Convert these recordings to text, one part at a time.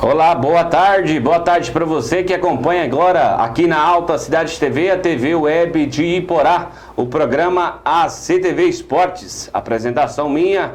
Olá, boa tarde para você que acompanha agora aqui na Alta Cidade TV, a TV Web de Iporá, o programa ACTV Esportes. Apresentação minha,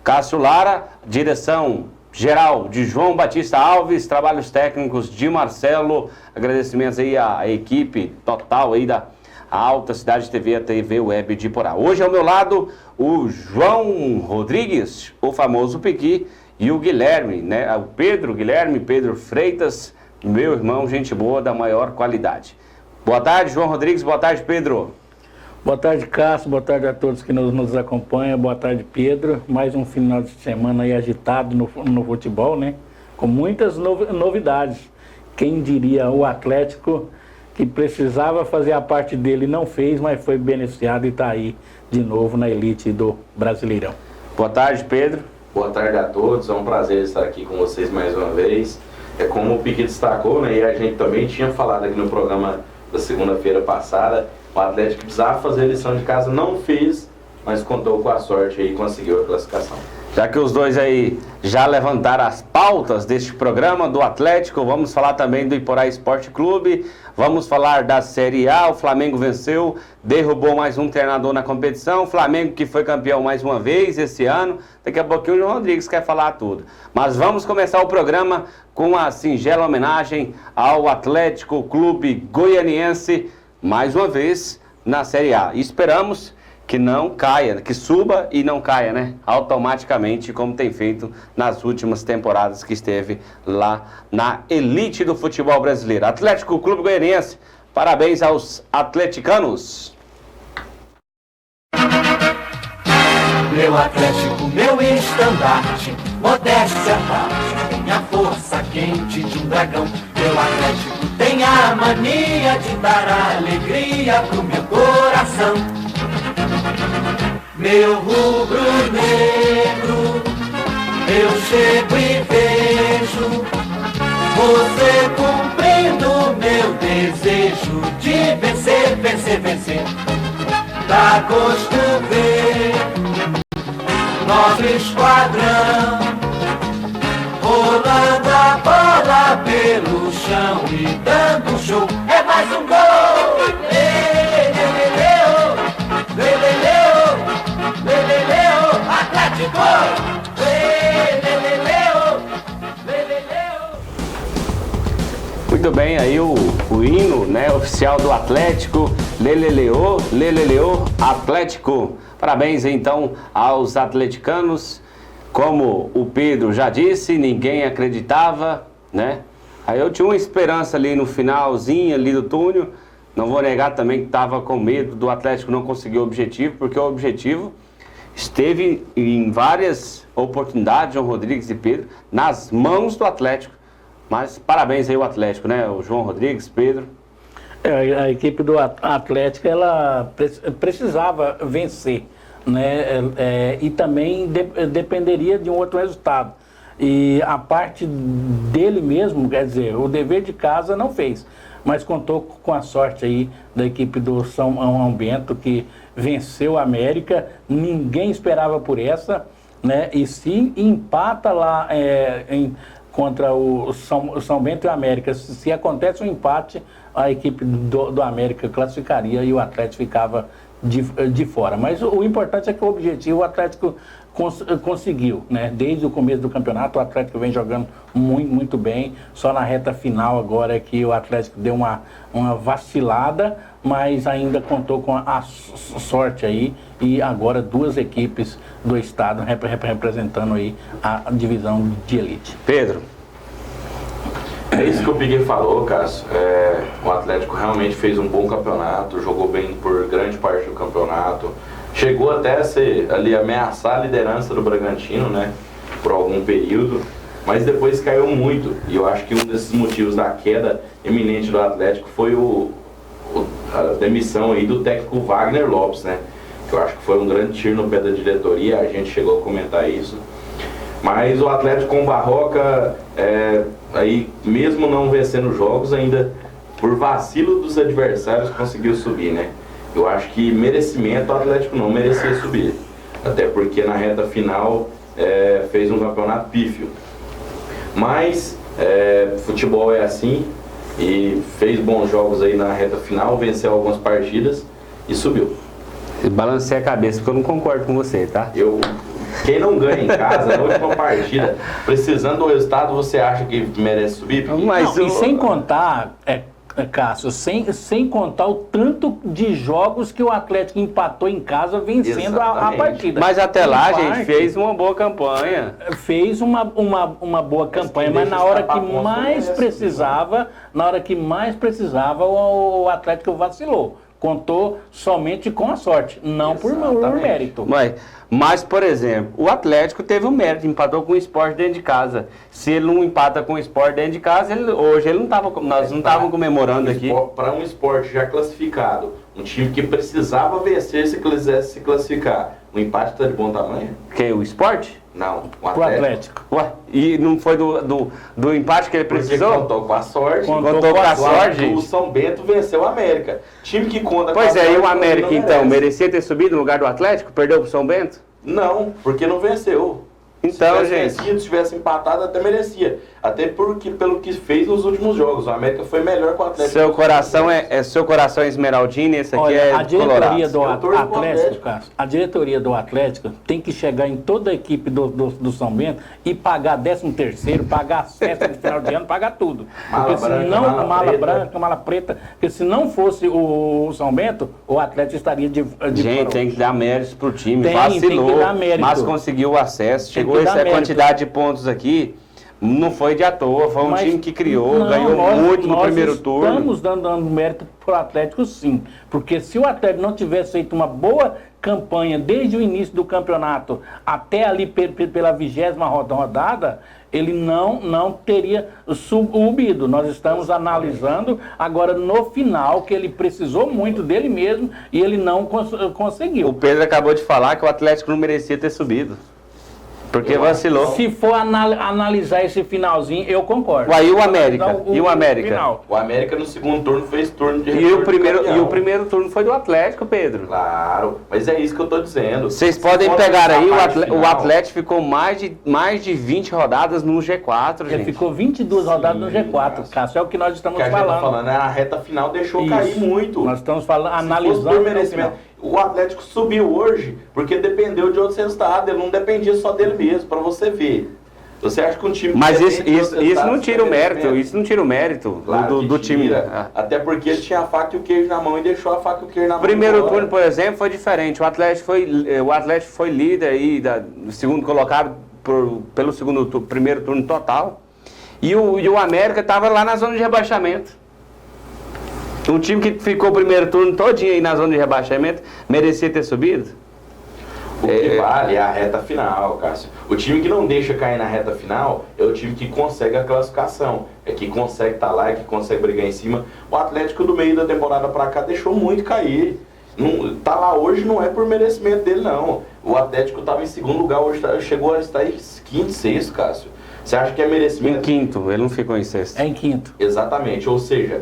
Cássio Lara, direção geral de João Batista Alves, trabalhos técnicos de Marcelo, agradecimentos aí à equipe total aí da Alta Cidade TV, a TV Web de Iporá. Hoje ao meu lado o João Rodrigues, o famoso Piqui, e o Guilherme, né? O Pedro Freitas, meu irmão, gente boa da maior qualidade. Boa tarde, João Rodrigues, boa tarde, Pedro. Boa tarde, Cássio, boa tarde a todos que nos acompanham, boa tarde, Pedro. Mais um final de semana aí agitado no futebol, né? Com muitas novidades. Quem diria o Atlético, que precisava fazer a parte dele, não fez, mas foi beneficiado e está aí de novo na elite do Brasileirão. Boa tarde, Pedro. Boa tarde a todos, é um prazer estar aqui com vocês mais uma vez. É como o Piqui destacou, né, e a gente também tinha falado aqui no programa da segunda-feira passada, o Atlético precisava fazer a lição de casa, não fez, mas contou com a sorte e conseguiu a classificação. Já que os dois aí já levantaram as pautas deste programa do Atlético, vamos falar também do Iporá Esporte Clube, vamos falar da Série A. O Flamengo venceu, derrubou mais um treinador na competição, o Flamengo que foi campeão mais uma vez esse ano. Daqui a pouquinho o João Rodrigues quer falar tudo. Mas vamos começar o programa com a singela homenagem ao Atlético Clube Goianiense, mais uma vez na Série A. E esperamos que não caia, que suba e não caia, né? Automaticamente, como tem feito nas últimas temporadas que esteve lá na elite do futebol brasileiro. Atlético Clube Goianiense, parabéns aos atleticanos. Meu Atlético, meu estandarte, modéstia à parte, minha força quente de um dragão. Meu Atlético tem a mania de dar alegria pro meu coração. Meu rubro-negro, eu chego e vejo você cumprindo meu desejo de vencer, vencer, vencer. Dá gosto ver nosso esquadrão rolando a bola pelo chão e dando show. É mais um gol! Atlético! Muito bem, aí o hino, né, oficial do Atlético, Leleleô, Atlético. Parabéns então aos atleticanos. Como o Pedro já disse, ninguém acreditava, né? Aí eu tinha uma esperança ali no finalzinho ali do túnel. Não vou negar também que estava com medo do Atlético não conseguir o objetivo, porque o objetivo esteve em várias oportunidades, João Rodrigues e Pedro, nas mãos do Atlético. Mas parabéns aí ao Atlético, né? O João Rodrigues, Pedro. A equipe do Atlético, ela precisava vencer, né? E também dependeria de um outro resultado. E a parte dele mesmo, quer dizer, o dever de casa não fez, mas contou com a sorte aí da equipe do São Bento, que venceu a América. Ninguém esperava por essa, né? E se empata lá contra o São Bento e o América, se acontece um empate, a equipe do América classificaria e o Atlético ficava de fora. Mas o importante é que o objetivo o Atlético conseguiu, né? Desde o começo do campeonato o Atlético vem jogando muito bem. Só na reta final agora é que o Atlético deu uma vacilada, mas ainda contou com a sorte aí, e agora duas equipes do estado representando aí a divisão de elite. Pedro. É isso que o Piqui falou, Cássio. O Atlético realmente fez um bom campeonato, jogou bem por grande parte do campeonato. Chegou até a ameaçar a liderança do Bragantino, né, por algum período, mas depois caiu muito. E eu acho que um desses motivos da queda eminente do Atlético foi a demissão aí do técnico Wagner Lopes, né, que eu acho que foi um grande tiro no pé da diretoria. A gente chegou a comentar isso. Mas o Atlético com o Barroca, aí mesmo não vencendo jogos, ainda por vacilo dos adversários conseguiu subir, né? Eu acho que merecimento o Atlético não merecia subir. Até porque na reta final fez um campeonato pífio. Mas Futebol é assim, e fez bons jogos aí na reta final, venceu algumas partidas e subiu. Balancei a cabeça porque eu não concordo com você, tá? Quem não ganha em casa, na última partida, precisando do resultado, você acha que merece subir? Mas Não, e sem contar, Cássio, sem contar o tanto de jogos que o Atlético empatou em casa vencendo a partida. Mas até lá, Em gente, parte, fez uma boa campanha. fez uma boa campanha, mas na hora que mais precisava, o Atlético vacilou. Contou somente com a sorte, não por mérito. Mas, por exemplo, o Atlético teve um mérito, empatou com o Sport dentro de casa. Se ele não empata com o Sport dentro de casa, hoje ele não tava, nós não estávamos comemorando aqui. Para um Sport já classificado, um time que precisava vencer se quisesse se classificar, o empate está de bom tamanho? Que o Sport? Não, o Atlético. Ué, e não foi do empate que ele precisou? Porque contou com a sorte. Contou com a sorte. O São Bento venceu o América. Time que conta Pois com a sorte. Pois é, e o América então, merece. merecia ter subido no lugar do Atlético? Perdeu pro São Bento? Não, porque não venceu. Então, se tivesse gente... vencido, se tivesse empatado, até merecia. Até porque, pelo que fez nos últimos jogos. O América foi melhor com o Atlético. Seu coração é esmeraldino e esse aqui Olha, é a diretoria colorado. do Atlético, Cássio, a diretoria do Atlético tem que chegar em toda a equipe do São Bento e pagar 13º, pagar festa de final de ano, pagar tudo. Mala Porque branca, senão, mala mala preta. branca, mala preta, porque se não fosse o São Bento, o Atlético estaria de Gente, fora. tem que dar méritos pro time. Tem Vacilou, que dar mérito. mas conseguiu o acesso. Tem Chegou que dar essa mérito. quantidade de pontos aqui. Não foi de à toa, foi um Mas time que criou, não, ganhou muito no primeiro turno. Estamos dando mérito para o Atlético, sim. Porque se o Atlético não tivesse feito uma boa campanha desde o início do campeonato até ali pela 20ª rodada, ele não teria subido. Nós estamos analisando agora no final que ele precisou muito dele mesmo e ele não conseguiu. O Pedro acabou de falar que o Atlético não merecia ter subido. Porque vacilou. Se for analisar esse finalzinho, eu concordo. Ué, e o América? E o América? Final. O América no segundo turno fez turno de E o campeão. primeiro turno foi do Atlético, Pedro. Claro, mas é isso que eu tô dizendo. Vocês podem Se pegar aí, for o Atlético ficou mais de 20 rodadas no G4, Ele gente. ficou 22 rodadas no G4, Cássio. É o que nós estamos que a gente tá falando. falando, a reta final deixou Isso. cair muito. Nós estamos falando, Se analisando. fosse por até o merecimento. final. O Atlético subiu hoje porque dependeu de outros resultados. Ele não dependia só dele mesmo, para você ver. Você acha que um time... Mas que isso, depende de outros isso não resultados tira o tem mérito, merecimento? isso não tira o mérito Claro do que time. tira, até porque ele tinha a faca e o queijo na mão e deixou a faca e o queijo na mão. Primeiro embora. turno, por exemplo, foi diferente. O Atlético foi líder aí, segundo colocado pelo primeiro turno total. E o América estava lá na zona de rebaixamento. Um time que ficou o primeiro turno todinho aí na zona de rebaixamento, merecia ter subido? O que vale é a reta final, Cássio. O time que não deixa cair na reta final é o time que consegue a classificação. É que consegue estar lá, é que consegue brigar em cima. O Atlético do meio da temporada pra cá deixou muito cair. Não, tá lá hoje não é por merecimento dele, não. O Atlético estava em segundo lugar, hoje chegou a estar em quinto, sexto, Cássio. Você acha que é merecimento? Em quinto, ele não ficou em sexto. É em quinto. Exatamente, ou seja,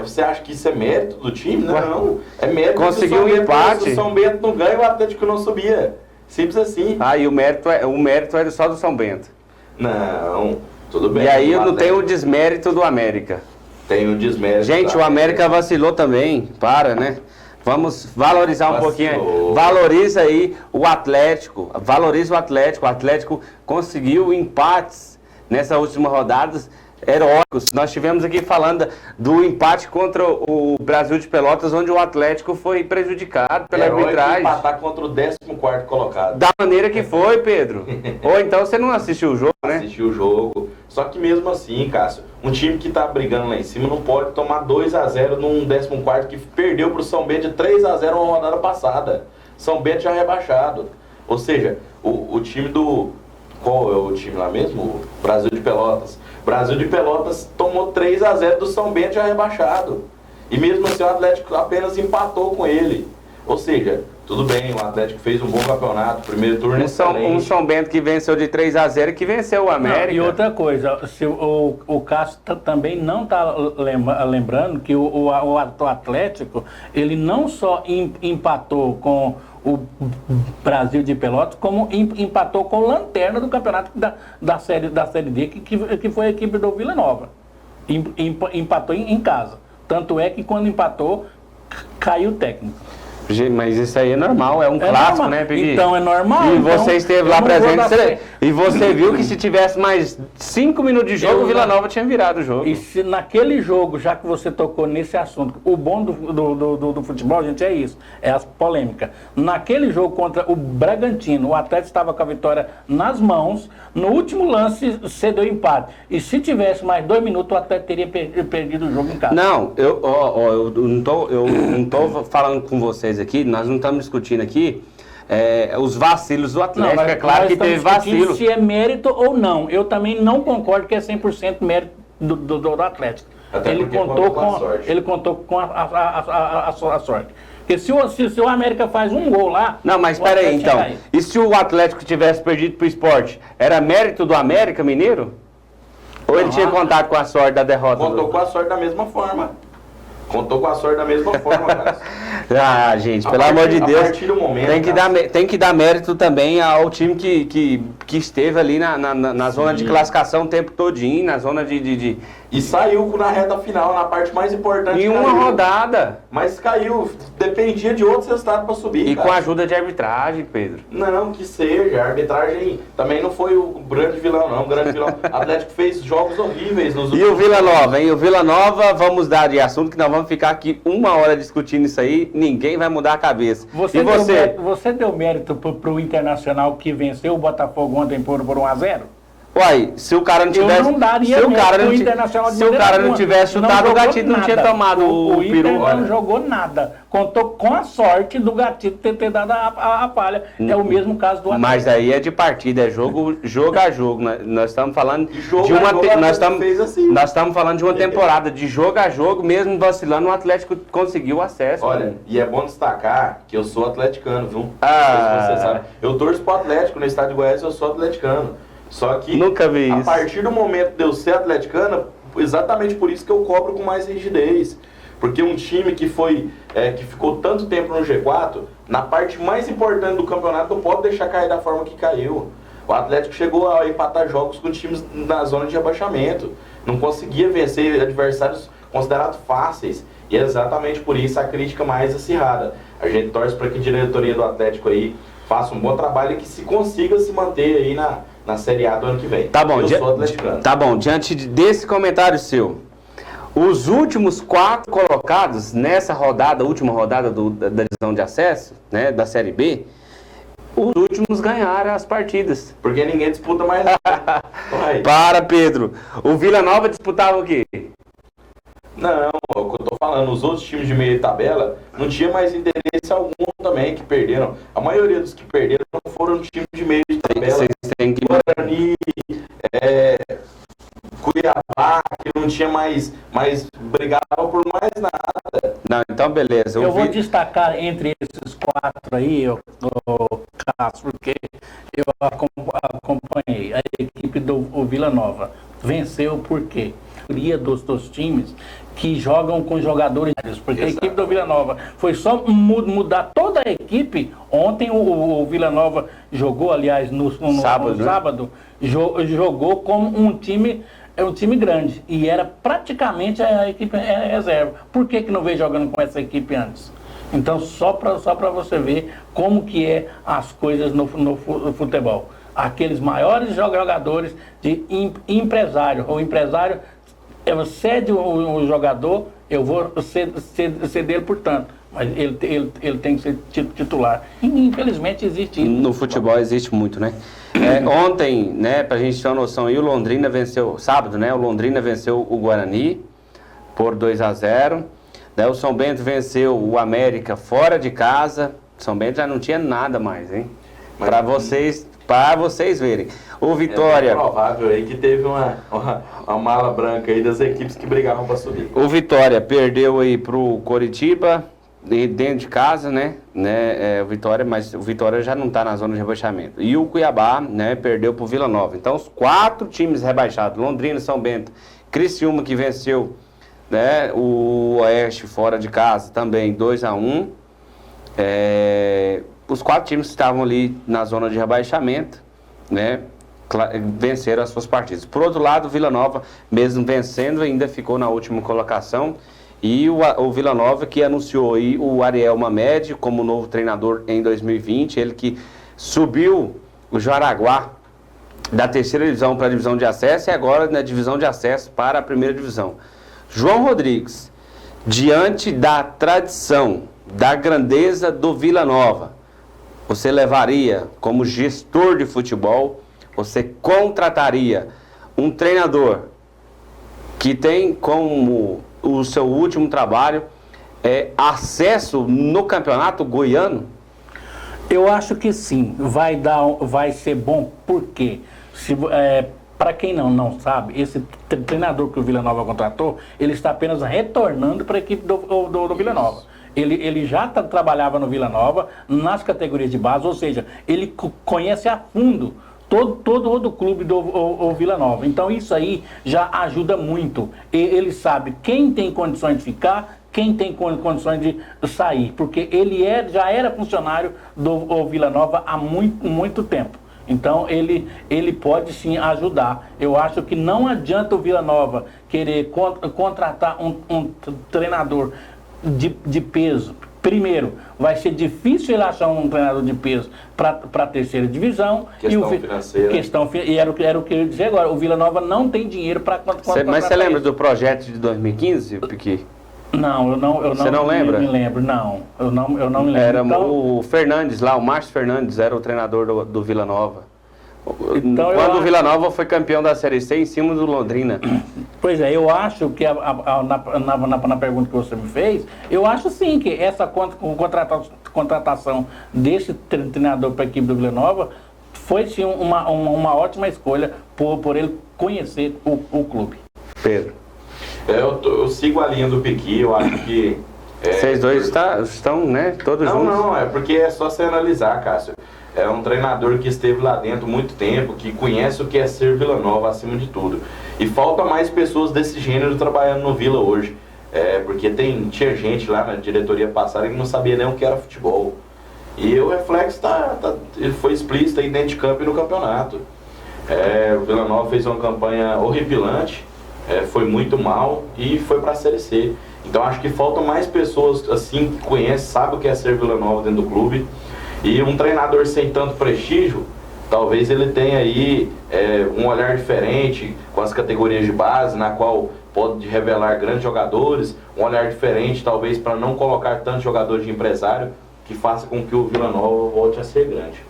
você acha que isso é mérito do time? Não, é mérito Conseguiu do São um Bento. empate. Se o São Bento não ganha, o Atlético não subia. Simples assim. Ah, e o mérito é só do São Bento. Não, tudo bem. E aí eu não Atlético tenho o desmérito do América. tem um desmérito. Gente, o América vacilou também, né? Vamos valorizar um pouquinho. Vacilou. Valoriza aí o Atlético. Valoriza o Atlético. O Atlético conseguiu empates nessas últimas rodadas heróicos. Nós estivemos aqui falando do empate contra o Brasil de Pelotas, onde o Atlético foi prejudicado pela arbitragem. Empatar contra o 14º colocado. Da maneira que foi, Pedro. Ou então você não assistiu o jogo, né? Assistiu o jogo. Só que mesmo assim, Cássio, um time que tá brigando lá em cima não pode tomar 2-0 num 14º que perdeu pro São Bento de 3-0 uma rodada passada. São Bento já rebaixado. Ou seja, o time do... Qual é o time lá mesmo? O Brasil de Pelotas. Brasil de Pelotas tomou 3-0 do São Bento já rebaixado. E mesmo assim o Atlético apenas empatou com ele. Ou seja, tudo bem, o Atlético fez um bom campeonato, primeiro turno excelente. Um São Bento que venceu de 3-0 e que venceu o América. Não, e outra coisa, se o Cássio também não está lembrando que o Atlético, ele não só empatou com o Brasil de Pelotas, como empatou com o Lanterna do campeonato da série D, que foi a equipe do Vila Nova. Empatou em casa. Tanto é que quando empatou, caiu o técnico. Mas isso aí é normal, é um clássico, normal. né, Pegui? Então é normal. E então, você esteve lá presente, e você viu que se tivesse mais 5 minutos de jogo, o Vila Nova tinha virado o jogo. E se naquele jogo, já que você tocou nesse assunto, o bom do futebol, gente, é isso, é as polêmicas. Naquele jogo contra o Bragantino, o Atlético estava com a vitória nas mãos, no último lance cedeu empate. E se tivesse mais 2 minutos, o Atlético teria perdido o jogo em casa. Não, eu não tô falando com vocês aqui, nós não estamos discutindo aqui os vacilos do Atlético, é claro que teve vacilo. Se é mérito ou não, eu também não concordo que é 100% mérito do Atlético. Até Ele contou com a sorte. Ele contou com a sorte. Porque se o América faz um gol lá... Não, mas espera aí, então. E se o Atlético tivesse perdido pro Sport, era mérito do América Mineiro? Ou ele tinha contato com a sorte da derrota? Contou com a sorte da mesma forma. Contou com a sorte da mesma forma, cara. Ah, gente, pelo amor de Deus, a partir do momento, tem que dar mérito também ao time que esteve ali na zona de classificação o tempo todinho, na zona de... E saiu na reta final, na parte mais importante. Em uma rodada. Mas caiu, dependia de outros resultados para subir, E cara. com a ajuda de arbitragem, Pedro. Não, que seja. A arbitragem também não foi o grande vilão, não. O grande vilão. O Atlético fez jogos horríveis nos últimos E o Vila Nova, hein? O Vila Nova, vamos dar de assunto que nós vamos ficar aqui 1 hora discutindo isso aí, ninguém vai mudar a cabeça. Você deu mérito pro Internacional que venceu o Botafogo ontem por 1-0? Uai, se o cara não tivesse. Eu não daria se o cara não, Internacional de se o cara não alguma. tivesse chutado o Gatito, não tinha tomado o Inter peru. não jogou nada. Contou com a sorte do Gatito ter dado a falha. É o mesmo caso do Atlético. Mas aí é de partida, é jogo a jogo. Nós estamos falando de uma. Nós estamos falando de uma temporada de jogo a jogo, mesmo vacilando, o Atlético conseguiu o acesso. Olha, e é bom destacar que eu sou atleticano, viu? Não Ah. sei se você sabe. Eu torço pro Atlético no estádio de Goiás, eu sou atleticano. Só que Nunca vi a isso. partir do momento de eu ser atleticano, exatamente por isso que eu cobro com mais rigidez. Porque um time que ficou tanto tempo no G4, na parte mais importante do campeonato, não pode deixar cair da forma que caiu. O Atlético chegou a empatar jogos com times na zona de rebaixamento. Não conseguia vencer adversários considerados fáceis. E é exatamente por isso a crítica mais acirrada. A gente torce para que a diretoria do Atlético aí faça um bom trabalho e que se consiga se manter aí na Série A do ano que vem. Tá bom, eu sou atleticano. Tá bom, diante desse comentário seu, os últimos 4 colocados nessa rodada, última rodada da divisão de acesso, né, da Série B, os últimos ganharam as partidas. Porque ninguém disputa mais nada. Para, Pedro. O Vila Nova disputava o quê? Não, é o que eu tô falando, os outros times de meio de tabela não tinha mais interesse algum também, que perderam. A maioria dos que perderam não foram times de meio de tabela. Vocês têm que... Guarani, Cuiabá, que não tinha mais brigava por mais nada. Não, então beleza. Eu vou destacar entre esses 4 aí, Cássio, porque eu acompanhei a equipe do Vila Nova. Venceu por quê? A maioria dos times que jogam com jogadores, porque a equipe do Vila Nova foi só mudar toda a equipe. Ontem o Vila Nova jogou, aliás, no sábado, jogou como um time grande e era praticamente a equipe reserva. Por que não veio jogando com essa equipe antes? Então, só para você ver como que é as coisas no futebol. Aqueles maiores jogadores de empresário, o empresário cede o jogador, eu vou ceder, portanto, mas ele tem que ser titular. E, infelizmente existe isso. No futebol existe muito, né? Ontem, né, pra gente ter uma noção aí, o Londrina venceu, sábado, né, o Londrina venceu o Guarani por 2-0, né, o São Bento venceu o América fora de casa. São Bento já não tinha nada mais, hein? Para vocês verem. O Vitória... É provável aí que teve uma mala branca aí das equipes que brigavam para subir. O Vitória perdeu aí pro Coritiba, dentro de casa, né? Mas o Vitória já não está na zona de rebaixamento. E o Cuiabá, né, perdeu pro Vila Nova. Então, os 4 times rebaixados, Londrina, São Bento, Criciúma, que venceu, né, o Oeste fora de casa também, 2-1. os 4 times que estavam ali na zona de rebaixamento, né, venceram as suas partidas. Por outro lado, o Vila Nova, mesmo vencendo, ainda ficou na última colocação. E o Vila Nova, que anunciou aí o Ariel Mamed como novo treinador em 2020, ele que subiu o Jaraguá da 3ª divisão para a divisão de acesso e agora na divisão de acesso para a 1ª divisão. João Rodrigues, diante da tradição, da grandeza do Vila Nova, você levaria como gestor de futebol, você contrataria um treinador que tem como o seu último trabalho acesso no campeonato goiano? Eu acho que sim, vai ser bom, porque para quem não sabe, esse treinador que o Vila Nova contratou, ele está apenas retornando para a equipe do Vila Nova. Ele já trabalhava no Vila Nova, nas categorias de base, ou seja, ele conhece a fundo todo o clube do Vila Nova. Então isso aí já ajuda muito. Ele sabe quem tem condições de ficar, quem tem condições de sair, porque ele já era funcionário do Vila Nova há muito tempo. Então ele pode sim ajudar. Eu acho que não adianta o Vila Nova querer contratar um treinador de peso. Primeiro, vai ser difícil ele achar um treinador de peso para a 3ª divisão. Questão financeira. E era o que eu ia dizer agora. O Vila Nova não tem dinheiro para contratar. Mas você lembra do projeto de 2015, Piqui? Não, Você não lembra? Me lembro, não. Eu não me lembro. Era então, o Fernandes lá, o Márcio Fernandes era o treinador do Vila Nova. Então, quando o Vila Nova foi campeão da Série C em cima do Londrina. Pois é, eu acho que na pergunta que você me fez, eu acho sim que essa contratação desse treinador para a equipe do Vila Nova foi sim uma ótima escolha por ele conhecer o clube. Pedro. Eu sigo a linha do Piqui, eu acho que... Vocês dois estão, né, todos juntos? Não, é porque é só você analisar, Cássio. É um treinador que esteve lá dentro muito tempo, que conhece o que é ser Vila Nova acima de tudo. E falta mais pessoas desse gênero trabalhando no Vila hoje. Porque tinha gente lá na diretoria passada que não sabia nem o que era futebol. E o reflexo ele foi explícito aí dentro de campo e no campeonato. O Vila Nova fez uma campanha horripilante, foi muito mal e foi para a Série C. Então acho que faltam mais pessoas assim que conhecem, sabem o que é ser Vila Nova dentro do clube. E um treinador sem tanto prestígio, talvez ele tenha aí um olhar diferente com as categorias de base, na qual pode revelar grandes jogadores, um olhar diferente talvez para não colocar tantos jogadores de empresário, que faça com que o Vila Nova volte a ser grande.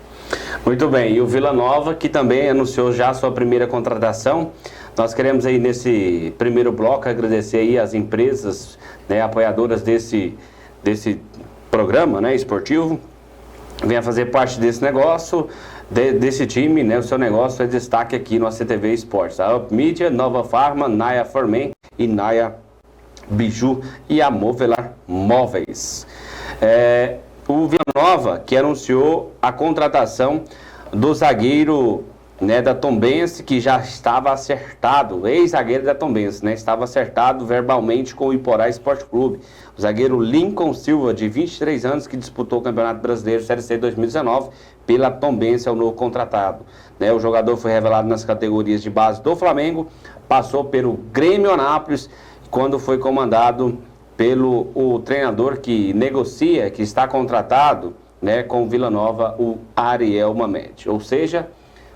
Muito bem, e o Vila Nova, que também anunciou já a sua primeira contratação. Nós queremos aí nesse primeiro bloco agradecer aí as empresas, né, apoiadoras desse programa, né, esportivo. Venha fazer parte desse negócio, desse time, né? O seu negócio é destaque aqui no ACTV Esportes. A Up Media, Nova Farma, Naya Formen e Naya Biju e a Movelar Móveis. O Vila Nova, que anunciou a contratação do zagueiro, né, da Tombense, que já estava acertado, ex-zagueiro da Tombense, né? Estava acertado verbalmente com o Iporá Esporte Clube. O zagueiro Lincoln Silva, de 23 anos, que disputou o Campeonato Brasileiro Série C 2019 pela Tombense, é o novo contratado. Né? O jogador foi revelado nas categorias de base do Flamengo, passou pelo Grêmio Anápolis, quando foi comandado pelo treinador que negocia, que está contratado, né, com o Vila Nova, o Ariel Mamed. Ou seja,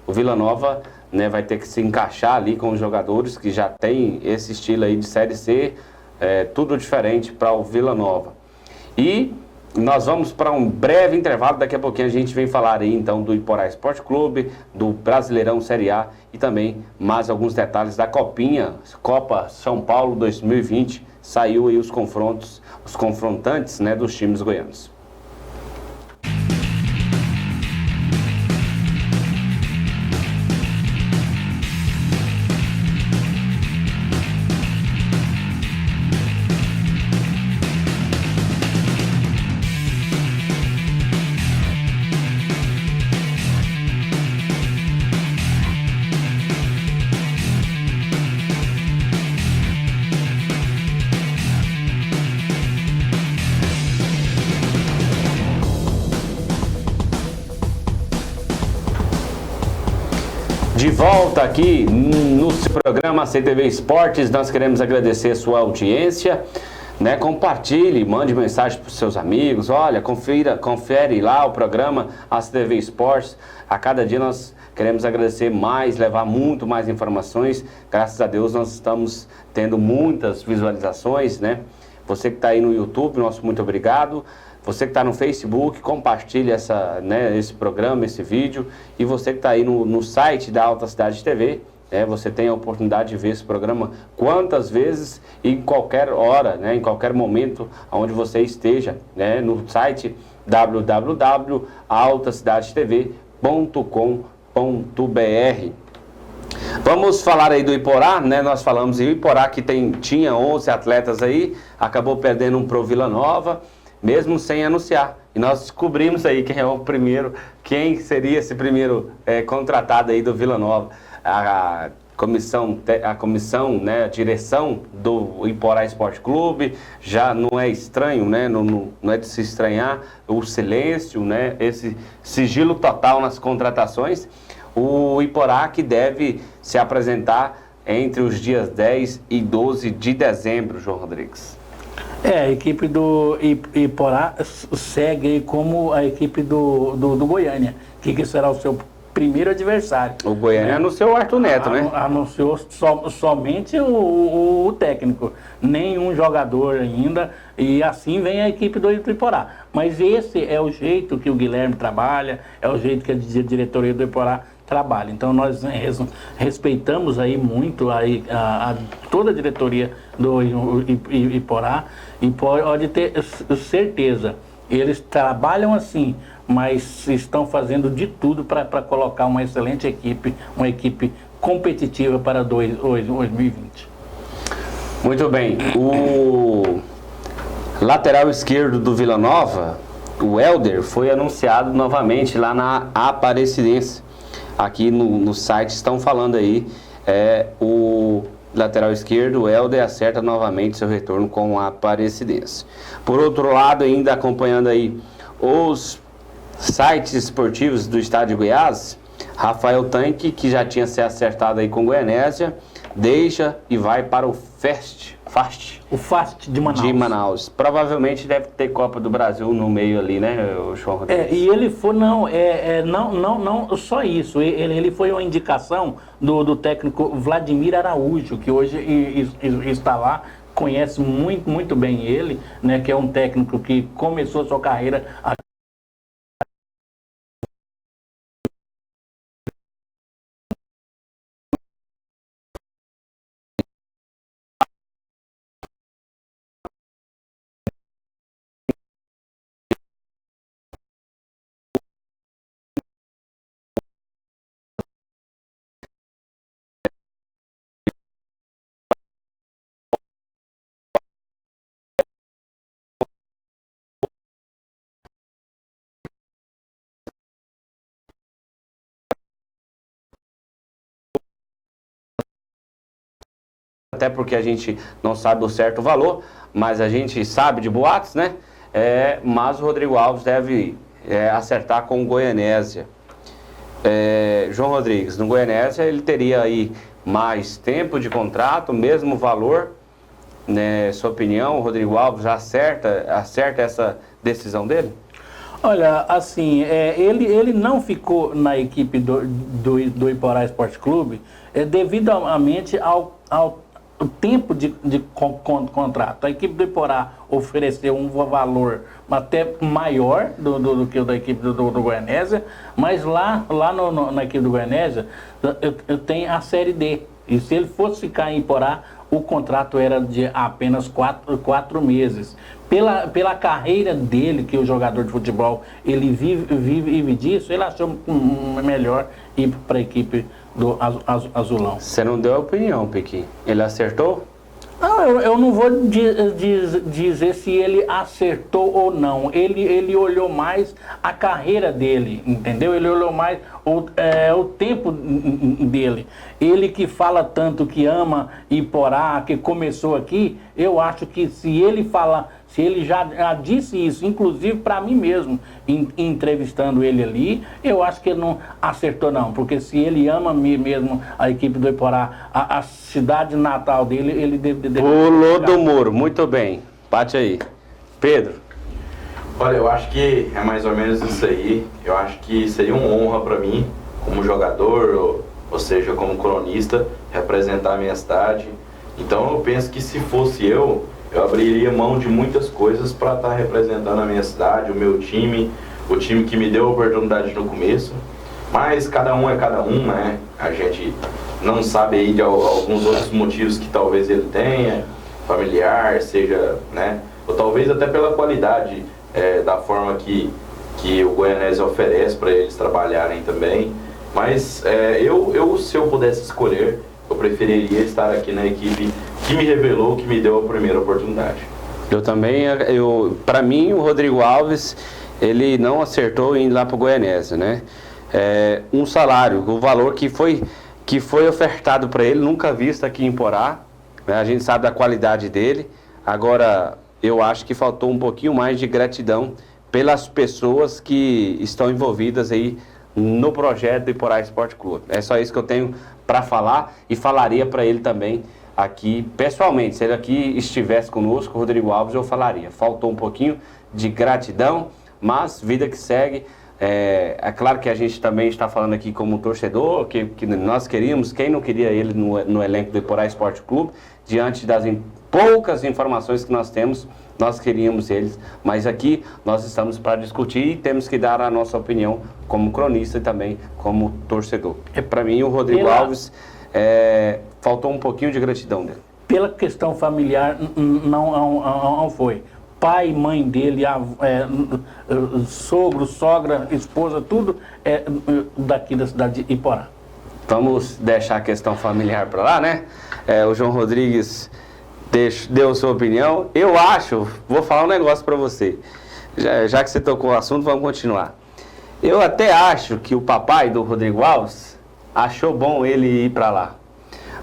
o Vila Nova, né, vai ter que se encaixar ali com os jogadores que já tem esse estilo aí de Série C, tudo diferente para o Vila Nova. E nós vamos para um breve intervalo, daqui a pouquinho a gente vem falar aí então do Iporá Esporte Clube, do Brasileirão Série A e também mais alguns detalhes da Copinha, Copa São Paulo 2020, saiu aí os confrontantes, né, dos times goianos. De volta aqui no seu programa CTV Esportes, nós queremos agradecer a sua audiência, né? Compartilhe, mande mensagem para os seus amigos, olha, confere lá o programa a CTV Esportes. A cada dia nós queremos agradecer mais, levar muito mais informações. Graças a Deus nós estamos tendo muitas visualizações, né? Você que está aí no YouTube, nosso muito obrigado. Você que está no Facebook, compartilhe esse programa, esse vídeo. E você que está aí no site da Alta Cidade TV, você tem a oportunidade de ver esse programa quantas vezes e em qualquer hora, né, em qualquer momento onde você esteja, né, no site www.altacidadetv.com.br. Vamos falar aí do Iporá, né? Nós falamos em Iporá que tinha 11 atletas aí, acabou perdendo um pro Vila Nova, mesmo sem anunciar. E nós descobrimos aí quem é o primeiro, quem seria esse primeiro contratado aí do Vila Nova. A comissão, né, a direção do Iporá Esporte Clube, já não é estranho, né? Não é de se estranhar o silêncio, né? Esse sigilo total nas contratações. O Iporá que deve se apresentar entre os dias 10 e 12 de dezembro, João Rodrigues. A equipe do Iporá segue como a equipe do Goiânia, que será o seu primeiro adversário. O Goiânia anunciou o Arthur Neto, né? Anunciou somente o técnico, nenhum jogador ainda, e assim vem a equipe do Iporá. Mas esse é o jeito que o Guilherme trabalha, é o jeito que a diretoria do Iporá trabalha. Então nós respeitamos aí muito toda a diretoria do Iporá, e pode ter certeza, eles trabalham assim, mas estão fazendo de tudo para colocar uma excelente equipe, uma equipe competitiva para 2020. Muito bem. O lateral esquerdo do Vila Nova, o Helder, foi anunciado novamente lá na Aparecidense. Aqui no site estão falando aí, o lateral esquerdo, o Helder, acerta novamente seu retorno com a Aparecidense. Por outro lado, ainda acompanhando aí os sites esportivos do estado de Goiás, Rafael Tanque, que já tinha se acertado aí com Goianésia, deixa e vai para o FAST de Manaus. Provavelmente deve ter Copa do Brasil no meio ali, né, o João Rodrigues? E ele foi, não só isso, ele foi uma indicação do técnico Vladimir Araújo, que hoje está lá, conhece muito bem ele, né, que é um técnico que começou a sua carreira até porque a gente não sabe o certo valor, mas a gente sabe de boatos, né? Mas o Rodrigo Alves deve acertar com o Goianésia. João Rodrigues, no Goianésia ele teria aí mais tempo de contrato, mesmo valor, né? Sua opinião, o Rodrigo Alves acerta essa decisão dele? Olha, assim, ele não ficou na equipe do Iporá Esporte Clube devidamente ao tempo de contrato. A equipe do Iporá ofereceu um valor até maior do que o da equipe do Goianésia, mas lá na equipe do Goianésia tem a Série D. E se ele fosse ficar em Iporá, o contrato era de apenas 4 meses. Pela carreira dele, que o jogador de futebol ele vive disso, ele achou melhor ir para a equipe do Azulão. Você não deu a opinião, Pequi. Ele acertou? Não, eu não vou dizer se ele acertou ou não. Ele olhou mais a carreira dele, entendeu? Ele olhou mais o tempo dele. Ele que fala tanto que ama Iporá, que começou aqui, eu acho que se ele se ele já disse isso, inclusive para mim mesmo, entrevistando ele ali, eu acho que ele não acertou não, porque se ele ama mesmo a equipe do Iporá, a cidade natal dele, ele deve... Pulou do muro, muito bem. Bate aí. Pedro. Olha, eu acho que é mais ou menos isso aí. Eu acho que seria uma honra para mim, como jogador, ou seja, como cronista, representar a minha cidade. Então eu penso que se fosse eu abriria mão de muitas coisas para estar representando a minha cidade, o meu time, o time que me deu a oportunidade no começo. Mas cada um é cada um, né? A gente não sabe aí de alguns outros motivos que talvez ele tenha, familiar, seja, né? Ou talvez até pela qualidade da forma que o Goianésia oferece para eles trabalharem também. Mas se eu pudesse escolher, eu preferiria estar aqui na equipe que me revelou, que me deu a primeira oportunidade. Eu também, para mim, o Rodrigo Alves, ele não acertou em ir lá para o Goianésia, né? Um salário, o valor que foi ofertado para ele, nunca visto aqui em Porá, né? A gente sabe da qualidade dele. Agora, eu acho que faltou um pouquinho mais de gratidão pelas pessoas que estão envolvidas aí no projeto do Iporá Esporte Clube. É só isso que eu tenho para falar e falaria para ele também aqui pessoalmente. Se ele aqui estivesse conosco, Rodrigo Alves, eu falaria. Faltou um pouquinho de gratidão, mas vida que segue. É claro que a gente também está falando aqui como torcedor, que nós queríamos, quem não queria ele no elenco do Iporá Esporte Clube, diante das poucas informações que nós temos, nós queríamos eles, mas aqui nós estamos para discutir e temos que dar a nossa opinião como cronista e também como torcedor. Para mim, o Rodrigo Alves, faltou um pouquinho de gratidão dele. Pela questão familiar, não foi. Pai, mãe dele, sogro, sogra, esposa, tudo daqui da cidade de Iporá. Vamos deixar a questão familiar para lá, né? O João Rodrigues deu sua opinião. Eu acho, vou falar um negócio para você. Já que você tocou o assunto, vamos continuar. Eu até acho que o papai do Rodrigo Alves achou bom ele ir para lá.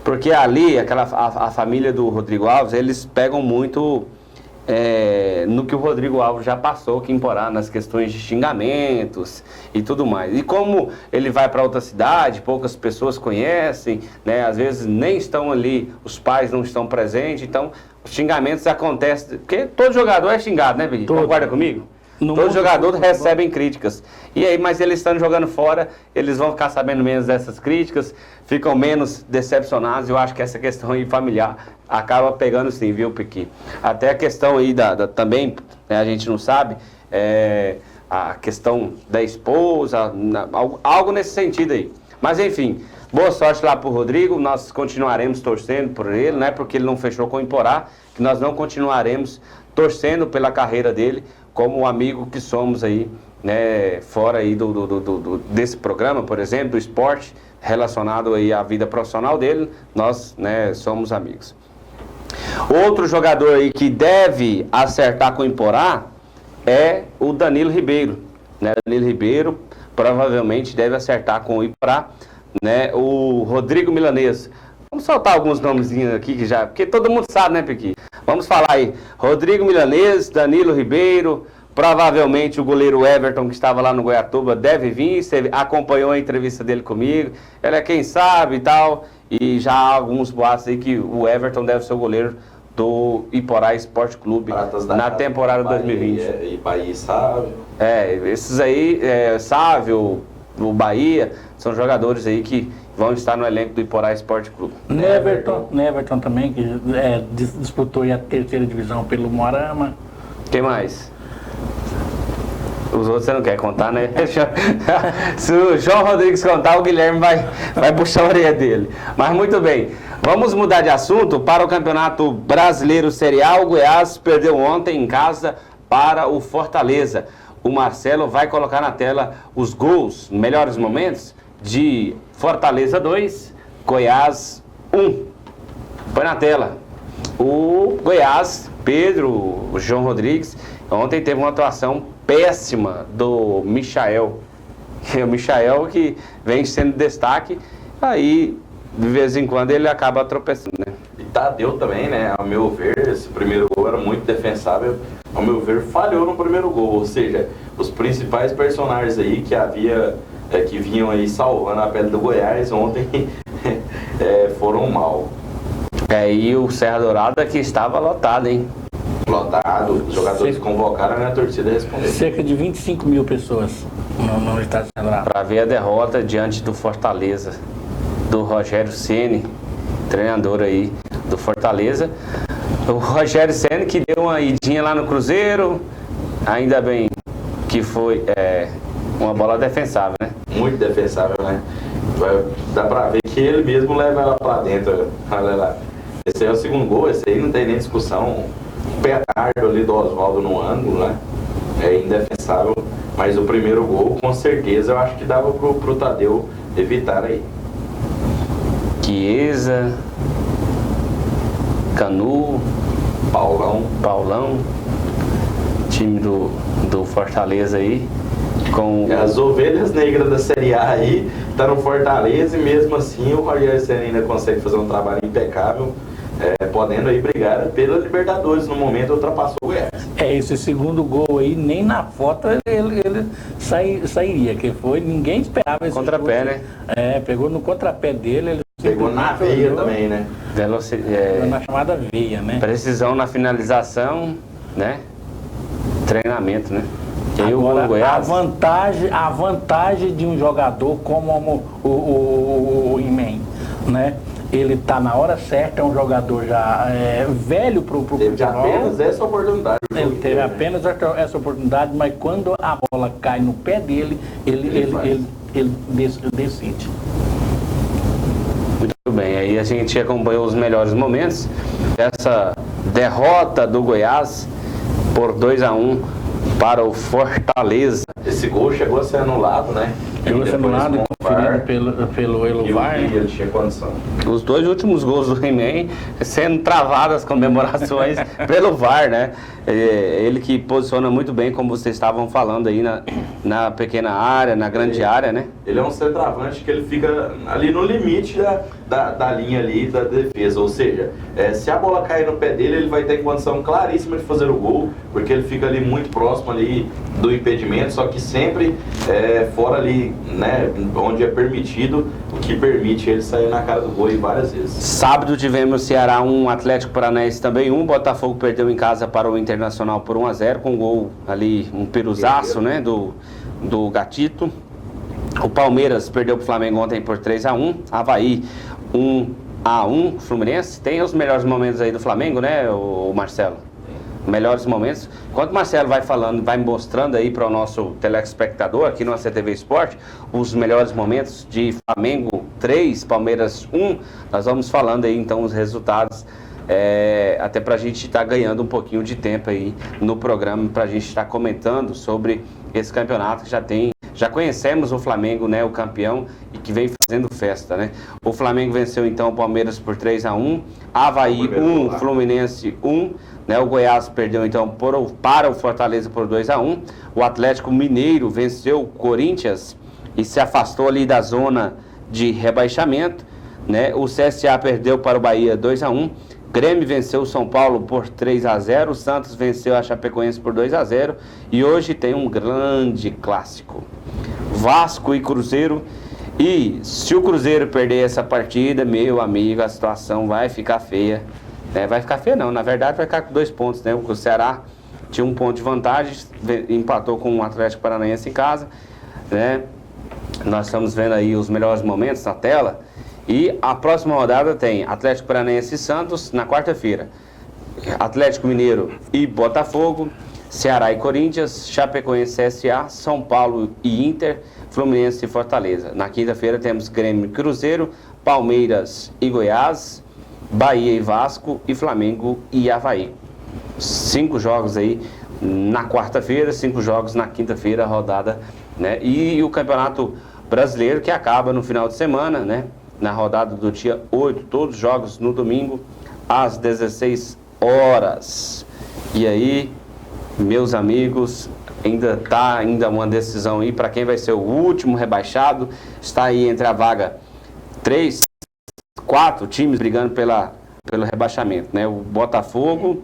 Porque ali, a família do Rodrigo Alves, eles pegam muito no que o Rodrigo Alves já passou aqui em Porá, nas questões de xingamentos e tudo mais. E como ele vai para outra cidade, poucas pessoas conhecem, né? Às vezes nem estão ali, os pais não estão presentes, então os xingamentos acontecem, porque todo jogador é xingado, né, Vicky? Concorda comigo? Todos os jogadores recebem críticas. E aí, mas eles estando jogando fora, eles vão ficar sabendo menos dessas críticas, ficam menos decepcionados. Eu acho que essa questão aí familiar acaba pegando sim, viu, Piqui? Até a questão aí também, né, a gente não sabe, a questão da esposa, algo nesse sentido aí. Mas enfim, boa sorte lá pro Rodrigo, nós continuaremos torcendo por ele, né, porque ele não fechou com o Iporá, que nós não continuaremos torcendo pela carreira dele, como amigo que somos aí, né, fora aí desse programa, por exemplo, do esporte, relacionado aí à vida profissional dele, nós, né, somos amigos. Outro jogador aí que deve acertar com o Iporá é o Danilo Ribeiro, né? Danilo Ribeiro provavelmente deve acertar com o Iporá, né? O Rodrigo Milanês. Vamos soltar alguns nomezinhos aqui porque todo mundo sabe, né, Piqui? Vamos falar aí. Rodrigo Milanês, Danilo Ribeiro, provavelmente o goleiro Everton, que estava lá no Goiatuba, deve vir. Você acompanhou a entrevista dele comigo. Ele é quem sabe e tal. E já há alguns boatos aí que o Everton deve ser o goleiro do Iporá Esporte Clube na temporada 2020. E Bahia e Sávio. Esses aí, Sávio, o Bahia, são jogadores aí que vão estar no elenco do Iporá Esporte Clube. Neverton também, que disputou a terceira divisão pelo Moarama. Quem mais? Os outros você não quer contar, né? Se o João Rodrigues contar, o Guilherme vai puxar a orelha dele. Mas muito bem, vamos mudar de assunto para o Campeonato Brasileiro Série A. O Goiás perdeu ontem em casa para o Fortaleza. O Marcelo vai colocar na tela os gols, melhores momentos de Fortaleza 2, Goiás 1. Põe na tela. O Goiás, Pedro, o João Rodrigues, ontem teve uma atuação péssima do Michael. O Michael que vem sendo destaque, aí de vez em quando ele acaba tropeçando, né? Tadeu também, né? Ao meu ver, esse primeiro gol era muito defensável. Ao meu ver, falhou no primeiro gol. Ou seja, os principais personagens aí que vinham aí salvando a pele do Goiás ontem foram mal. E o Serra Dourada que estava lotado, hein? Lotado, os jogadores convocaram e a torcida respondeu. Cerca de 25 mil pessoas no estádio Central. Para ver a derrota diante do Fortaleza, do Rogério Ceni, treinador aí do Fortaleza. O Rogério Ceni que deu uma idinha lá no Cruzeiro, ainda bem que foi uma bola defensável, né? Muito defensável, né? Dá pra ver que ele mesmo leva ela pra dentro. Olha lá. Esse aí é o segundo gol, esse aí não tem nem discussão. Um petardo ali do Oswaldo no ângulo, né? É indefensável. Mas o primeiro gol, com certeza, eu acho que dava pro Tadeu evitar aí. Chiesa, Canu, Paulão, time do Fortaleza aí. Com as ovelhas negras da Série A aí, tá no Fortaleza e mesmo assim o Rogério Ceni ainda consegue fazer um trabalho impecável, podendo aí brigar pela Libertadores. No momento ultrapassou o Goiás. Esse segundo gol aí, nem na foto ele sairia, que foi, ninguém esperava esse contrapé, chute. né? Pegou no contrapé dele, ele pegou na veia também, né? Na chamada veia, né? Precisão na finalização, né? Treinamento, né? Que aí Agora, o Goiás... a vantagem de um jogador como o Imen, né? Ele tá na hora certa, é um jogador já velho pro teve futebol. apenas essa oportunidade. Ele teve apenas essa oportunidade, mas quando a bola cai no pé dele, ele decide. Muito bem, aí a gente acompanhou os melhores momentos dessa derrota do Goiás por 2-1 para o Fortaleza. Esse gol chegou a ser anulado, né? Chegou a ser anulado, conferido pelo Elovar. Ele tinha condição. Os dois últimos gols do He-Man sendo travadas as comemorações pelo VAR, né? Ele que posiciona muito bem, como vocês estavam falando aí, na pequena área, na grande área, né? Ele é um centroavante que ele fica ali no limite da linha ali da defesa, ou seja, se a bola cair no pé dele, ele vai ter condição claríssima de fazer o gol, porque ele fica ali muito próximo ali do impedimento, só que sempre fora ali, né, onde é permitido, o que permite ele sair na cara do gol várias vezes. Sábado tivemos Ceará 1, Atlético Paranaense também 1, Botafogo perdeu em casa para o Internacional por 1-0, com um gol ali, um peruzaço, né, do Gatito. O Palmeiras perdeu para o Flamengo ontem por 3-1, Avaí 1-1, Fluminense. Tem os melhores momentos aí do Flamengo, né, o Marcelo? Melhores momentos. Enquanto o Marcelo vai falando, vai mostrando aí para o nosso telespectador aqui no ACTV Esporte os melhores momentos de Flamengo 3, Palmeiras 1, nós vamos falando aí então os resultados, até para a gente estar ganhando um pouquinho de tempo aí no programa, para a gente estar comentando sobre esse campeonato que já conhecemos o Flamengo, né, o campeão, e que vem fazendo festa, né? O Flamengo venceu então o Palmeiras por 3-1, Avaí 1, Fluminense 1, né? O Goiás perdeu então para o Fortaleza por 2-1, o Atlético Mineiro venceu o Corinthians e se afastou ali da zona de rebaixamento, né? O CSA perdeu para o Bahia 2-1, Grêmio venceu o São Paulo por 3-0, o Santos venceu a Chapecoense por 2-0 e hoje tem um grande clássico, Vasco e Cruzeiro. E se o Cruzeiro perder essa partida, meu amigo, a situação vai ficar feia, né? Vai ficar feia não, na verdade vai ficar com 2 pontos, né? O Ceará tinha 1 ponto de vantagem, empatou com o Atlético Paranaense em casa, né? Nós estamos vendo aí os melhores momentos na tela. E a próxima rodada tem Atlético Paranaense e Santos na quarta-feira, Atlético Mineiro e Botafogo, Ceará e Corinthians, Chapecoense e CSA, São Paulo e Inter, Fluminense e Fortaleza. Na quinta-feira temos Grêmio e Cruzeiro, Palmeiras e Goiás, Bahia e Vasco e Flamengo e Avaí. 5 jogos aí na quarta-feira, 5 jogos na quinta-feira, rodada, né? E o Campeonato Brasileiro que acaba no final de semana, né? Na rodada do dia 8, todos os jogos no domingo, às 16 horas. E aí, meus amigos, ainda uma decisão aí para quem vai ser o último rebaixado. Está aí entre a vaga 3, 4 times brigando pela pelo rebaixamento, né? O Botafogo,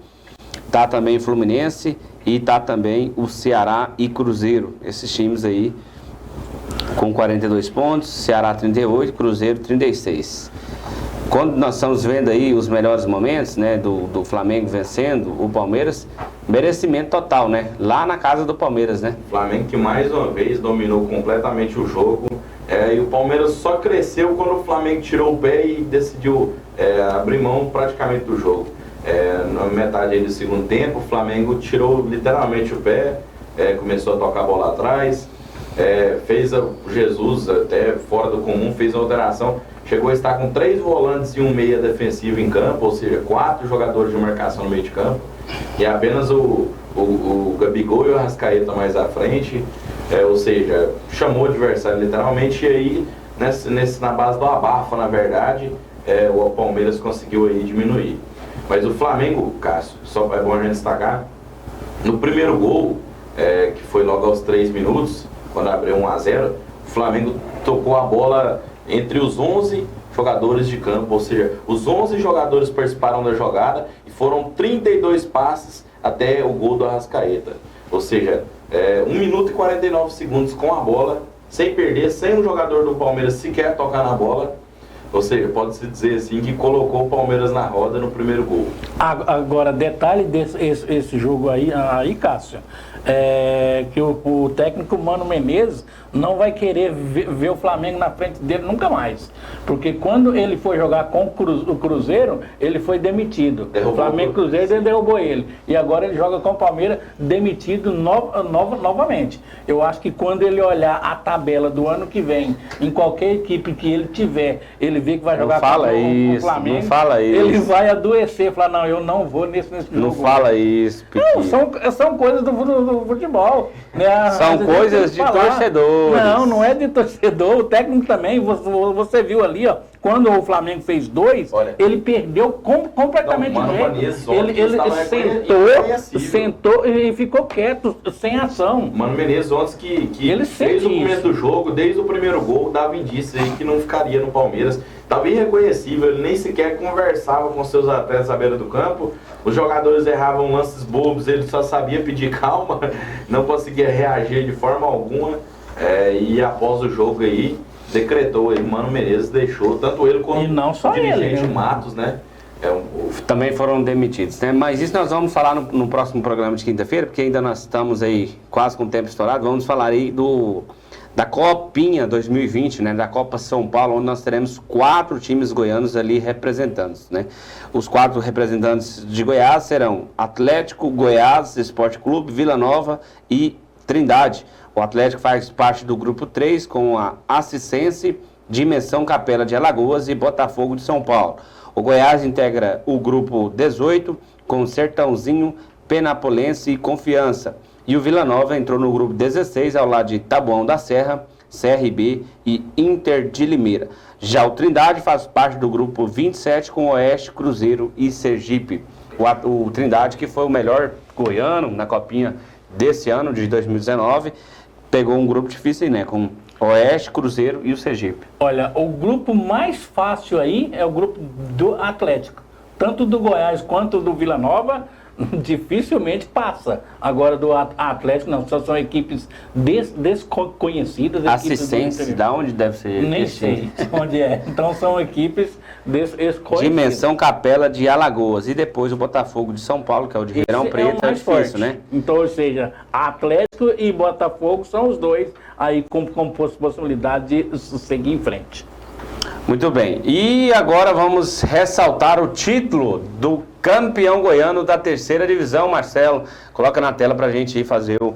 tá também o Fluminense e tá também o Ceará e Cruzeiro. Esses times aí com 42 pontos, Ceará 38, Cruzeiro 36. Quando nós estamos vendo aí os melhores momentos, né, do Flamengo vencendo o Palmeiras, merecimento total, né? Lá na casa do Palmeiras, né? Flamengo que mais uma vez dominou completamente o jogo. E o Palmeiras só cresceu quando o Flamengo tirou o pé e decidiu abrir mão praticamente do jogo. Na metade aí do segundo tempo, o Flamengo tirou literalmente o pé, começou a tocar a bola atrás, fez o Jesus até fora do comum, fez a alteração. Chegou a estar com 3 volantes e um meia defensivo em campo, ou seja, 4 jogadores de marcação no meio de campo. E apenas o Gabigol e o Arrascaeta mais à frente. Ou seja, chamou o adversário literalmente. E aí, na base do abafa, na verdade, o Palmeiras conseguiu aí diminuir. Mas o Flamengo, Cássio, só é bom a gente destacar, no primeiro gol, que foi logo aos 3 minutos, quando abriu 1-0, o Flamengo tocou a bola entre os 11 jogadores de campo, ou seja, os 11 jogadores participaram da jogada e foram 32 passes até o gol do Arrascaeta. Ou seja, 1 minuto e 49 segundos com a bola, sem perder, sem um jogador do Palmeiras sequer tocar na bola. Ou seja, pode-se dizer assim que colocou o Palmeiras na roda no primeiro gol. Agora, detalhe desse jogo aí, Cássio, que o técnico Mano Menezes não vai querer ver o Flamengo na frente dele nunca mais. Porque quando ele foi jogar com o Cruzeiro, ele foi demitido. Derrubou o Flamengo e Cruzeiro ele derrubou ele. E agora ele joga com o Palmeiras demitido novamente. Eu acho que quando ele olhar a tabela do ano que vem, em qualquer equipe que ele tiver, ele vê que vai jogar contra o Flamengo, não fala isso. Ele vai adoecer, falar, não, eu não vou nesse jogo. Não fala isso, Piquinho. Não, são coisas do futebol. Né? São coisas de torcedores. Não é de torcedor. O técnico também, você viu ali, ó, quando o Flamengo fez 2, ele perdeu completamente ele sentou e ficou quieto, sem ação. Mano Menezes ontem que ele desde o começo do jogo, desde o primeiro gol, dava indícios aí que não ficaria no Palmeiras. Estava irreconhecível, ele nem sequer conversava com seus atletas à beira do campo. Os jogadores erravam lances bobos, ele só sabia pedir calma, não conseguia reagir de forma alguma. E após o jogo aí, decretou aí, Mano Menezes deixou, tanto ele quanto o dirigente Matos, né? Também foram demitidos, né? Mas isso nós vamos falar no próximo programa de quinta-feira, porque ainda nós estamos aí quase com o tempo estourado. Vamos falar aí da Copinha 2020, né? Da Copa São Paulo, onde nós teremos 4 times goianos ali representando, né? Os 4 representantes de Goiás serão Atlético, Goiás, Esporte Clube, Vila Nova e Trindade. O Atlético faz parte do grupo 3 com a Ascicense, Dimensão Capela de Alagoas e Botafogo de São Paulo. O Goiás integra o grupo 18 com Sertãozinho, Penapolense e Confiança. E o Vila Nova entrou no grupo 16 ao lado de Taboão da Serra, CRB e Inter de Limeira. Já o Trindade faz parte do grupo 27 com Oeste, Cruzeiro e Sergipe. O Trindade, que foi o melhor goiano na Copinha desse ano, de 2019, pegou um grupo difícil, né? Com Oeste, Cruzeiro e o Sergipe. Olha, o grupo mais fácil aí é o grupo do Atlético. Tanto do Goiás quanto do Vila Nova, dificilmente passa. Agora do Atlético, não, são equipes desconhecidas. Ascicense, da onde deve ser? Nem sei onde é. Então são equipes desconhecidas. Dimensão Capela de Alagoas. E depois o Botafogo de São Paulo, que é o de Ribeirão Preto, é difícil, forte, né? Então, ou seja, Atlético e Botafogo são os dois aí com possibilidade de seguir em frente. Muito bem. E agora vamos ressaltar o título do campeão goiano da 3ª divisão, Marcelo. Coloca na tela para a gente ir fazer o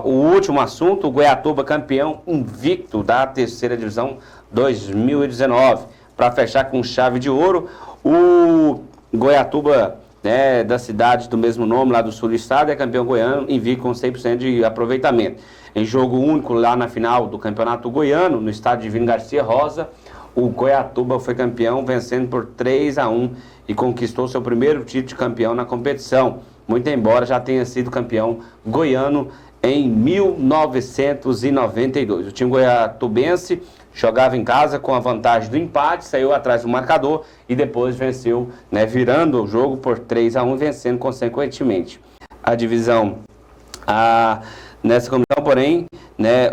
último assunto. O Goiatuba campeão invicto da 3ª divisão 2019. Para fechar com chave de ouro, o Goiatuba, né, da cidade do mesmo nome, lá do sul do estado, é campeão goiano, invicto com 100% de aproveitamento. Em jogo único lá na final do campeonato goiano, no estádio Divino Garcia Rosa, o Goiatuba foi campeão, vencendo por 3-1 e conquistou seu primeiro título de campeão na competição, muito embora já tenha sido campeão goiano em 1992. O time goiatubense jogava em casa com a vantagem do empate, saiu atrás do marcador e depois venceu, né, virando o jogo por 3-1 e vencendo consequentemente a divisão. Nessa comissão, porém, né,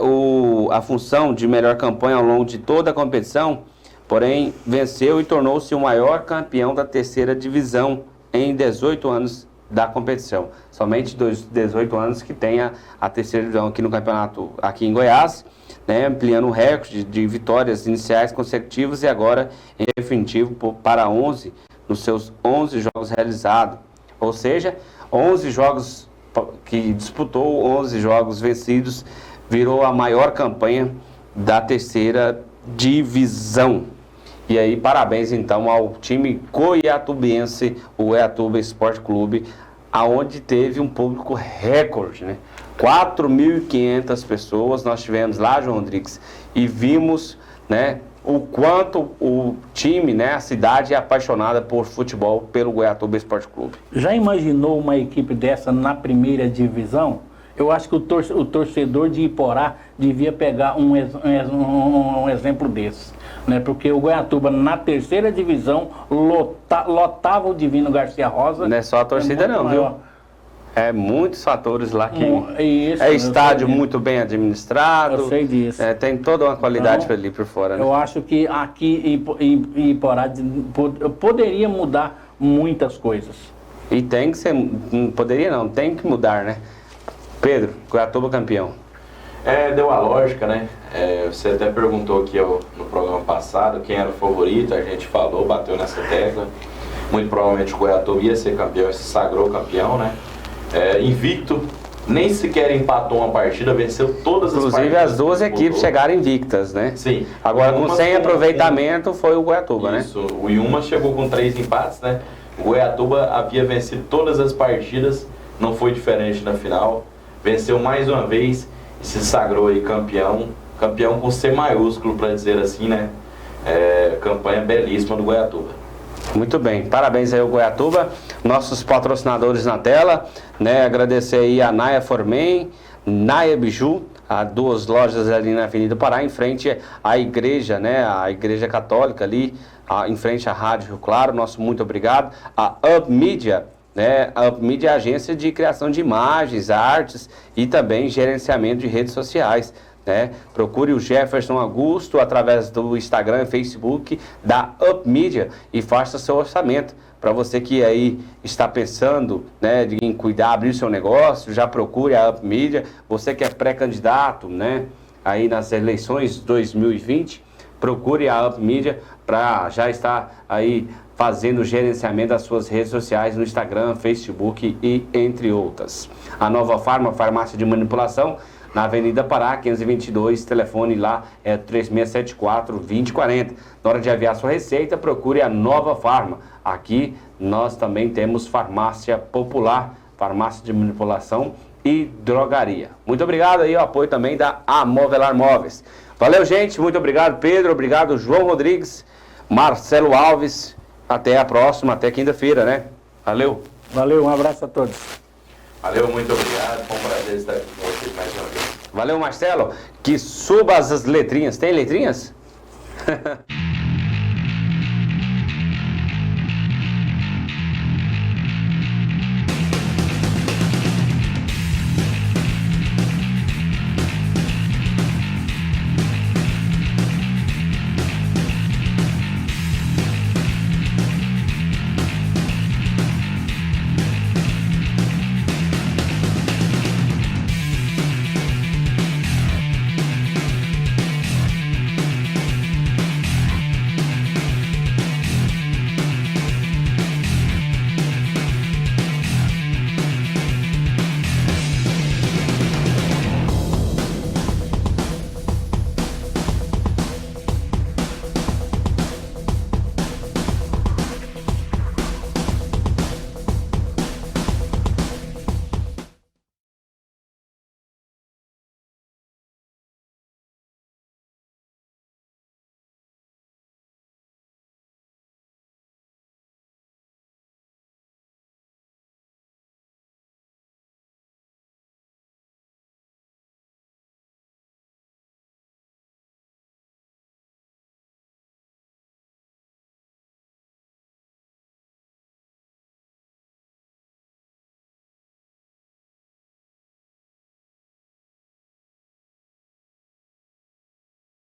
a função de melhor campanha ao longo de toda a competição, porém, venceu e tornou-se o maior campeão da terceira divisão em 18 anos da competição. Somente 18 anos que tem a terceira divisão aqui no campeonato, aqui em Goiás, né, ampliando o recorde de vitórias iniciais consecutivas e agora em definitivo para 11 nos seus 11 jogos realizados. Ou seja, 11 jogos que disputou, 11 jogos vencidos, virou a maior campanha da terceira divisão. E aí, parabéns então ao time goiatubense, o Goiatuba Esporte Clube, aonde teve um público recorde, né? 4.500 pessoas nós tivemos lá, João Rodrigues, e vimos, né, o quanto o time, né, a cidade é apaixonada por futebol pelo Goiatuba Esporte Clube. Já imaginou uma equipe dessa na primeira divisão? Eu acho que o torcedor de Iporá devia pegar um exemplo desse, né? Porque o Goiatuba na terceira divisão lotava o Divino Garcia Rosa. Não é só a torcida não, maior. viu? É muitos fatores lá que... Isso, é estádio muito bem administrado. Eu sei disso. Tem toda uma qualidade ali por fora, né? Eu acho que aqui em Iporá poderia mudar muitas coisas. E tem que ser... Não poderia não, tem que mudar, né? Pedro, Goiatuba campeão. Deu a lógica, né? Você até perguntou aqui no programa passado quem era o favorito, a gente falou, bateu nessa tecla. Muito provavelmente o Goiatuba ia ser campeão, se sagrou campeão, né? Invicto, nem sequer empatou uma partida, venceu todas as partidas. Inclusive as duas equipes chegaram invictas, né? Sim. Agora com 100 aproveitamento foi o Goiatuba, né? Isso, o Yuma chegou com 3 empates, né? O Goiatuba havia vencido todas as partidas, não foi diferente na final. Venceu mais uma vez e se sagrou aí campeão. Campeão com C maiúsculo, para dizer assim, né? Campanha belíssima do Goiatuba. Muito bem, parabéns aí ao Goiatuba, nossos patrocinadores na tela, né? Agradecer aí a Naya Formen, Naya Biju, a duas lojas ali na Avenida Pará, em frente à igreja, né? A igreja católica ali, em frente à Rádio Rio Claro, nosso muito obrigado. A Up Media, né? A Up Media é a agência de criação de imagens, artes e também gerenciamento de redes sociais. Né? Procure o Jefferson Augusto através do Instagram e Facebook da Up Media e faça seu orçamento. Para você que aí está pensando, né, em cuidar, abrir seu negócio, já procure a Up Media. Você que é pré-candidato, né, aí nas eleições 2020, procure a Up Media para já estar aí fazendo o gerenciamento das suas redes sociais no Instagram, Facebook e entre outras. A Nova Farma, farmácia de manipulação, na Avenida Pará, 522, telefone lá é 3674-2040. Na hora de aviar sua receita, procure a Nova Farma. Aqui nós também temos farmácia popular, farmácia de manipulação e drogaria. Muito obrigado aí, o apoio também da Amovelar Móveis. Valeu, gente, muito obrigado, Pedro, obrigado, João Rodrigues, Marcelo Alves. Até a próxima, até quinta-feira, né? Valeu. Valeu, um abraço a todos. Valeu, muito obrigado. Foi um prazer estar aqui com vocês mais uma vez. Valeu, Marcelo. Que suba as letrinhas. Tem letrinhas?